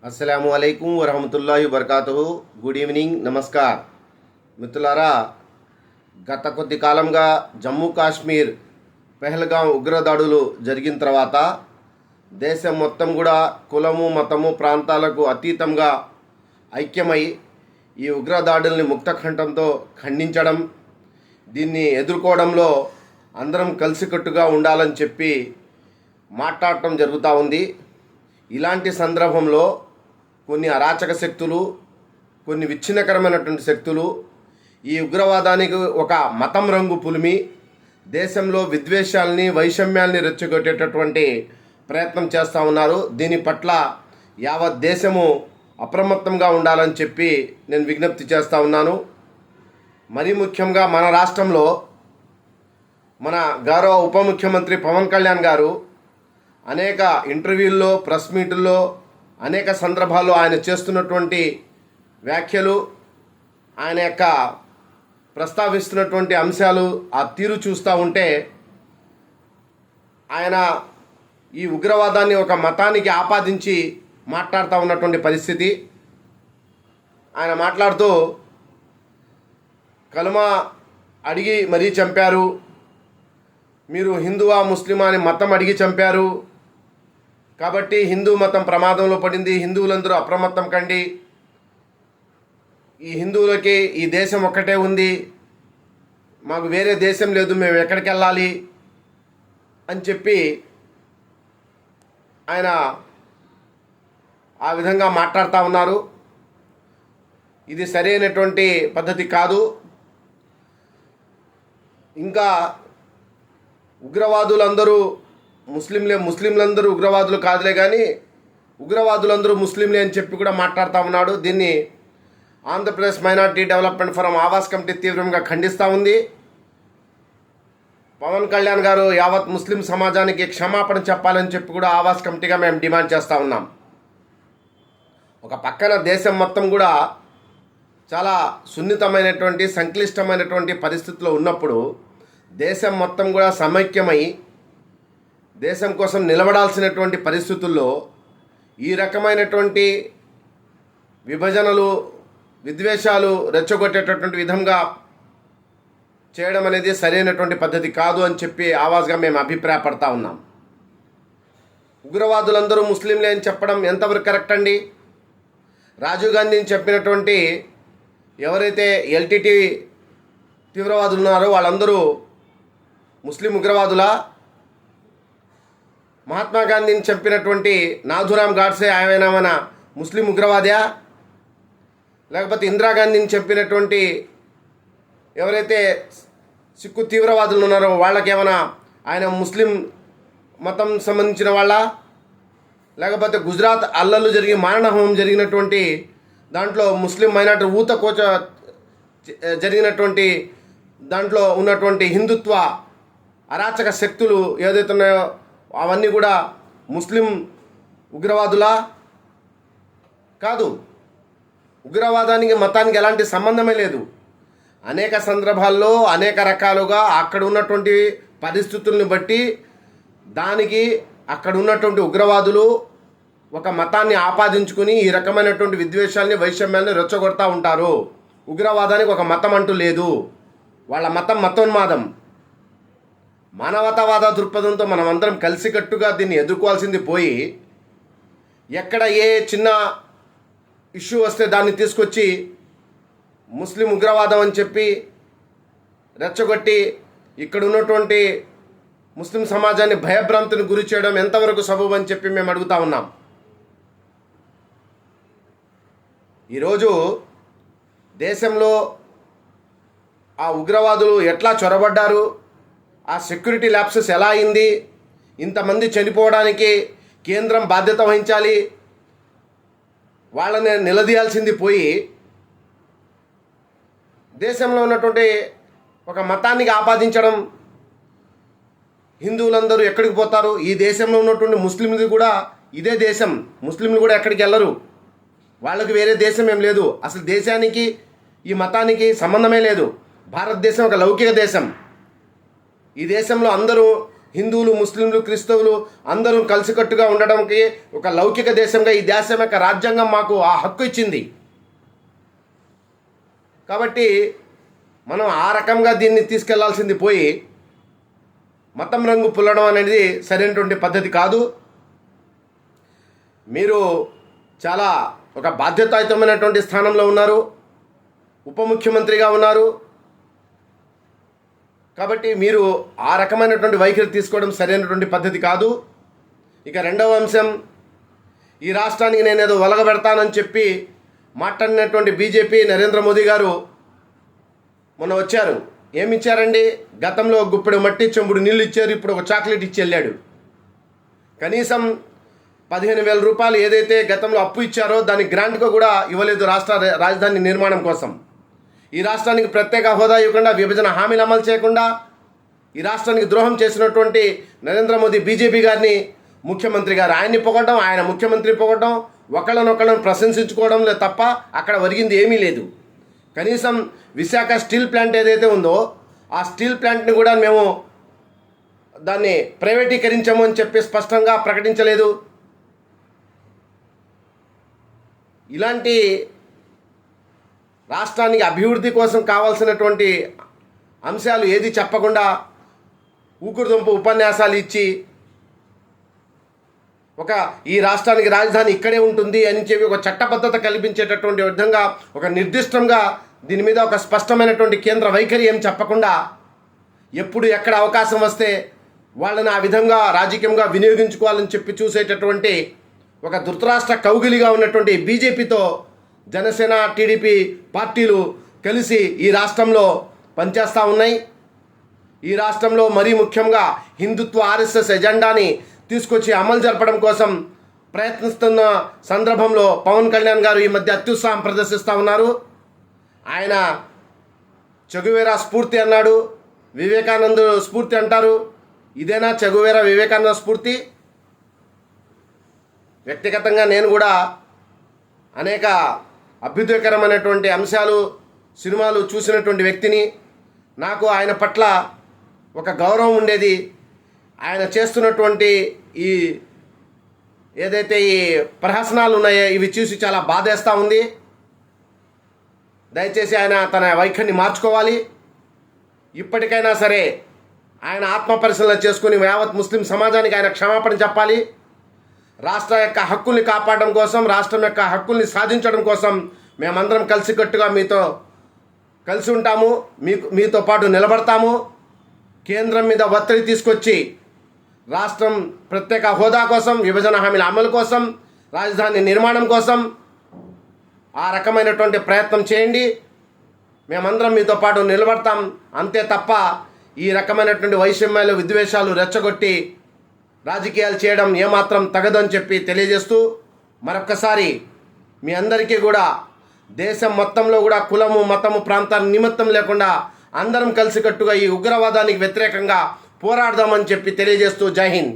అస్సలాము అలైకుం వరహమతుల్లాహి వబర్కాతుహు. Good evening, namaskar మిత్రులారా. గత కొద్ది కాలంగా జమ్మూ కాశ్మీర్ పెహల్గాం ఉగ్రదాడులు జరిగిన తర్వాత దేశం మొత్తం కూడా కులము మతము ప్రాంతాలకు అతీతంగా ఐక్యమై ఈ ఉగ్రదాడుల్ని ముక్తకంఠంతో ఖండించడం, దీన్ని ఎదుర్కోవడంలో అందరం కలిసికట్టుగా ఉండాలని చెప్పి మాట్లాడటం జరుగుతూ ఉంది. ఇలాంటి సందర్భంలో కొన్ని అరాచక శక్తులు, కొన్ని విచ్ఛిన్నకరమైనటువంటి శక్తులు ఈ ఉగ్రవాదానికి ఒక మతం రంగు పులిమి దేశంలో విద్వేషాలని వైషమ్యాల్ని రెచ్చగొట్టేటటువంటి ప్రయత్నం చేస్తూ ఉన్నారు. దీని పట్ల యావత్ దేశము అప్రమత్తంగా ఉండాలని చెప్పి నేను విజ్ఞప్తి చేస్తూ ఉన్నాను. మరీ ముఖ్యంగా మన రాష్ట్రంలో మన గౌరవ ఉప ముఖ్యమంత్రి పవన్ కళ్యాణ్ గారు అనేక ఇంటర్వ్యూల్లో, ప్రెస్ మీటుల్లో, అనేక సందర్భాల్లో ఆయన చేస్తున్నటువంటి వ్యాఖ్యలు, ఆయన యొక్క ప్రస్తావిస్తున్నటువంటి అంశాలు, ఆ తీరు చూస్తూ ఉంటే ఆయన ఈ ఉగ్రవాదాన్ని ఒక మతానికి ఆపాదించి మాట్లాడుతూ ఉన్నటువంటి పరిస్థితి. ఆయన మాట్లాడుతూ కలుమా అడిగి మరీ చంపారు, మీరు హిందువా ముస్లిమా అని మతం అడిగి చంపారు, కాబట్టి హిందూ మతం ప్రమాదంలో పడింది, హిందువులందరూ అప్రమత్తం కండి, ఈ హిందువులకి ఈ దేశం ఒక్కటే ఉంది, మాకు వేరే దేశం లేదు, మేము ఎక్కడికి వెళ్ళాలి అని చెప్పి ఆయన ఆ విధంగా మాట్లాడుతూ ఉన్నారు. ఇది సరైనటువంటి పద్ధతి కాదు. ఇంకా ఉగ్రవాదులందరూ ముస్లింలందరూ ఉగ్రవాదులు కాదులే, కానీ ఉగ్రవాదులందరూ ముస్లింలే అని చెప్పి కూడా మాట్లాడుతూ ఉన్నాడు. దీన్ని Andhra Pradesh minority development forum Awas committee తీవ్రంగా ఖండిస్తూ ఉంది. పవన్ కళ్యాణ్ గారు యావత్ ముస్లిం సమాజానికి క్షమాపణ చెప్పాలని చెప్పి కూడా ఆవాస్ కమిటీగా మేము డిమాండ్ చేస్తూ ఉన్నాం. ఒక పక్కన దేశం మొత్తం కూడా చాలా సున్నితమైనటువంటి సంక్లిష్టమైనటువంటి పరిస్థితుల్లో ఉన్నప్పుడు దేశం మొత్తం కూడా సమైక్యమై దేశం కోసం నిలబడాల్సినటువంటి పరిస్థితుల్లో ఈ రకమైనటువంటి విభజనలు, విద్వేషాలు రెచ్చగొట్టేటటువంటి విధంగా చేయడం అనేది సరైనటువంటి పద్ధతి కాదు అని చెప్పి ఆవాజ్గా మేము అభిప్రాయపడతా ఉన్నాం. ఉగ్రవాదులందరూ ముస్లింలే అని చెప్పడం ఎంతవరకు కరెక్ట్ అండి? రాజీవ్ గాంధీని చెప్పినటువంటి ఎవరైతే ఎల్టీటీ తీవ్రవాదులు ఉన్నారో వాళ్ళందరూ ముస్లిం ఉగ్రవాదులా? మహాత్మా గాంధీని చంపినటువంటి నాథురామ్ గాడ్సే ఆయన మన ముస్లిం ఉగ్రవాదా? లేకపోతే ఇందిరాగాంధీని చంపినటువంటి ఎవరైతే సిక్కు తీవ్రవాదులు ఉన్నారో వాళ్ళకేమైనా ఆయన ముస్లిం మతం సంబంధించిన వాళ్ళ? లేకపోతే గుజరాత్ అల్లర్లు జరిగి మారణహోమం జరిగినటువంటి దాంట్లో ముస్లిం మైనార్టీ ఊతకోచ జరిగినటువంటి దాంట్లో ఉన్నటువంటి హిందుత్వ అరాచక శక్తులు ఏదైతే ఉన్నాయో అవన్నీ కూడా ముస్లిం ఉగ్రవాదులా? కాదు. ఉగ్రవాదానికి మతానికి ఎలాంటి సంబంధమే లేదు. అనేక సందర్భాల్లో అనేక రకాలుగా అక్కడ ఉన్నటువంటి పరిస్థితులను బట్టి దానికి అక్కడ ఉన్నటువంటి ఉగ్రవాదులు ఒక మతాన్ని ఆపాదించుకుని ఈ రకమైనటువంటి విద్వేషాలని, వైషమ్యాన్ని రెచ్చగొడతా ఉంటారు. ఉగ్రవాదానికి ఒక మతం అంటూ లేదు. వాళ్ళ మతం మతోన్మాదం. మానవతావాద దృక్పథంతో మనం అందరం కలిసికట్టుగా దీన్ని ఎదుర్కోవాల్సింది పోయి ఎక్కడ ఏ చిన్న ఇష్యూ వస్తే దాన్ని తీసుకొచ్చి ముస్లిం ఉగ్రవాదం అని చెప్పి రెచ్చగొట్టి ఇక్కడ ఉన్నటువంటి ముస్లిం సమాజాన్ని భయభ్రాంతిని గురి చేయడం ఎంతవరకు సబబు అని చెప్పి మేము అడుగుతా ఉన్నాం. ఈరోజు దేశంలో ఆ ఉగ్రవాదులు ఎట్లా చొరబడ్డారు, ఆ సెక్యూరిటీ ల్యాప్సెస్ ఎలా అయింది, ఇంతమంది చనిపోవడానికి కేంద్రం బాధ్యత వహించాలి, వాళ్ళని నిలదీయాల్సింది పోయి దేశంలో ఉన్నటువంటి ఒక మతానికి ఆపాదించడం. హిందువులందరూ ఎక్కడికి పోతారు? ఈ దేశంలో ఉన్నటువంటి ముస్లింలు కూడా ఇదే దేశం, ముస్లింలు కూడా ఎక్కడికి వెళ్ళరు, వాళ్ళకి వేరే దేశం ఏం లేదు. అసలు దేశానికి ఈ మతానికి సంబంధమే లేదు. భారతదేశం ఒక లౌకిక దేశం. ఈ దేశంలో అందరూ హిందువులు, ముస్లింలు, క్రైస్తవులు అందరూ కలిసికట్టుగా ఉండడానికి ఒక లౌకిక దేశంగా ఈ దేశం యొక్క రాజ్యాంగం మాకు ఆ హక్కు ఇచ్చింది. కాబట్టి మనం ఆ రకంగా దీన్ని తీసుకెళ్లాల్సింది పోయి మతం రంగు పుల్లడం అనేది సరైనటువంటి పద్ధతి కాదు. మీరు చాలా ఒక బాధ్యతాయుతమైనటువంటి స్థానంలో ఉన్నారు, ఉప ముఖ్యమంత్రిగా ఉన్నారు. కాబట్టి మీరు ఆ రకమైనటువంటి వైఖరి తీసుకోవడం సరైనటువంటి పద్ధతి కాదు. ఇక రెండవ అంశం, ఈ రాష్ట్రానికి నేనేదో ఒలగబెడతానని చెప్పి మాట్లాడినటువంటి బీజేపీ నరేంద్ర మోదీ గారు మొన్న వచ్చారు. ఏమి ఇచ్చారండి? గతంలో గుప్పెడు మట్టి చెంబుడు నీళ్ళు ఇచ్చారు, ఇప్పుడు ఒక చాక్లెట్ ఇచ్చి వెళ్ళాడు. కనీసం 15,000 రూపాయలు ఏదైతే గతంలో అప్పు ఇచ్చారో దాని గ్రాంట్గా కూడా ఇవ్వలేదు రాష్ట్ర రాజధాని నిర్మాణం కోసం. ఈ రాష్ట్రానికి ప్రత్యేక హోదా ఇవ్వకుండా, విభజన హామీలు అమలు చేయకుండా ఈ రాష్ట్రానికి ద్రోహం చేసినటువంటి నరేంద్ర మోదీ బీజేపీ గారిని ముఖ్యమంత్రి గారు ఆయన్ని పొగడం, ఆయన ముఖ్యమంత్రి పొగడం, ఒకళ్ళనొకళ్ళని ప్రశంసించుకోవడం లేదు తప్ప అక్కడ ఒరిగింది ఏమీ లేదు. కనీసం విశాఖ స్టీల్ ప్లాంట్ ఏదైతే ఉందో ఆ స్టీల్ ప్లాంట్ని కూడా మేము దాన్ని ప్రైవేటీకరించాము అని చెప్పి స్పష్టంగా ప్రకటించలేదు. ఇలాంటి రాష్ట్రానికి అభివృద్ధి కోసం కావాల్సినటువంటి అంశాలు ఏది చెప్పకుండా ఊకుడుదుంపు ఉపన్యాసాలు ఇచ్చి ఈ రాష్ట్రానికి రాజధాని ఇక్కడే ఉంటుంది అని చెప్పి ఒక చట్టబద్ధత కల్పించేటటువంటి విధంగా ఒక నిర్దిష్టంగా దీని మీద ఒక స్పష్టమైనటువంటి కేంద్ర వైఖరి ఏం చెప్పకుండా ఎప్పుడు ఎక్కడ అవకాశం వస్తే వాళ్ళని ఆ విధంగా రాజకీయంగా వినియోగించుకోవాలని చెప్పి చూసేటటువంటి ఒక ధృతరాష్ట్ర కౌగిలిగా ఉన్నటువంటి బీజేపీతో జనసేన, టీడీపీ పార్టీలు కలిసి ఈ రాష్ట్రంలో పనిచేస్తూ ఉన్నాయి. ఈ రాష్ట్రంలో మరీ ముఖ్యంగా హిందుత్వ ఆర్ఎస్ఎస్ ఎజెండాని తీసుకొచ్చి అమలు జరపడం కోసం ప్రయత్నిస్తున్న సందర్భంలో పవన్ కళ్యాణ్ గారు ఈ మధ్య అత్యుత్సాహం ప్రదర్శిస్తూ ఉన్నారు. ఆయన చెగువేరా స్ఫూర్తి అన్నాడు, వివేకానంద స్ఫూర్తి అంటారు. ఇదేనా చెగువేరా వివేకానంద స్ఫూర్తి? వ్యక్తిగతంగా నేను కూడా అనేక అభ్యుదయకరమైనటువంటి అంశాలు, సినిమాలు చూసినటువంటి వ్యక్తిని. నాకు ఆయన పట్ల ఒక గౌరవం ఉండేది. ఆయన చేస్తున్నటువంటి ఈ ఏదైతే ఈ ప్రహసనాలు ఉన్నాయో ఇవి చూసి చాలా బాధేస్తూ ఉంది. దయచేసి ఆయన తన వైఖరిని మార్చుకోవాలి. ఇప్పటికైనా సరే ఆయన ఆత్మపరిశీలన చేసుకుని యావత్ ముస్లిం సమాజానికి ఆయన క్షమాపణ చెప్పాలి. రాష్ట్ర యొక్క హక్కుల్ని కాపాడడం కోసం, రాష్ట్రం యొక్క హక్కుల్ని సాధించడం కోసం మేమందరం కలిసికట్టుగా మీతో కలిసి ఉంటాము, మీతో పాటు నిలబడతాము. కేంద్రం మీద ఒత్తిడి తీసుకొచ్చి రాష్ట్రం ప్రత్యేక హోదా కోసం, విభజన హామీల అమలు కోసం, రాజధాని నిర్మాణం కోసం ఆ రకమైనటువంటి ప్రయత్నం చేయండి. మేమందరం మీతో పాటు నిలబడతాం. అంతే తప్ప ఈ రకమైనటువంటి వైషమ్యాలు, విద్వేషాలు రెచ్చగొట్టి రాజకీయాలు చేయడం ఏమాత్రం తగదని చెప్పి తెలియజేస్తూ మరొక్కసారి మీ అందరికీ కూడా దేశం మొత్తంలో కూడా కులము, మతము, ప్రాంతాన్ని నిమిత్తం లేకుండా అందరం కలిసికట్టుగా ఈ ఉగ్రవాదానికి వ్యతిరేకంగా పోరాడదామని చెప్పి తెలియజేస్తూ జై హింద్.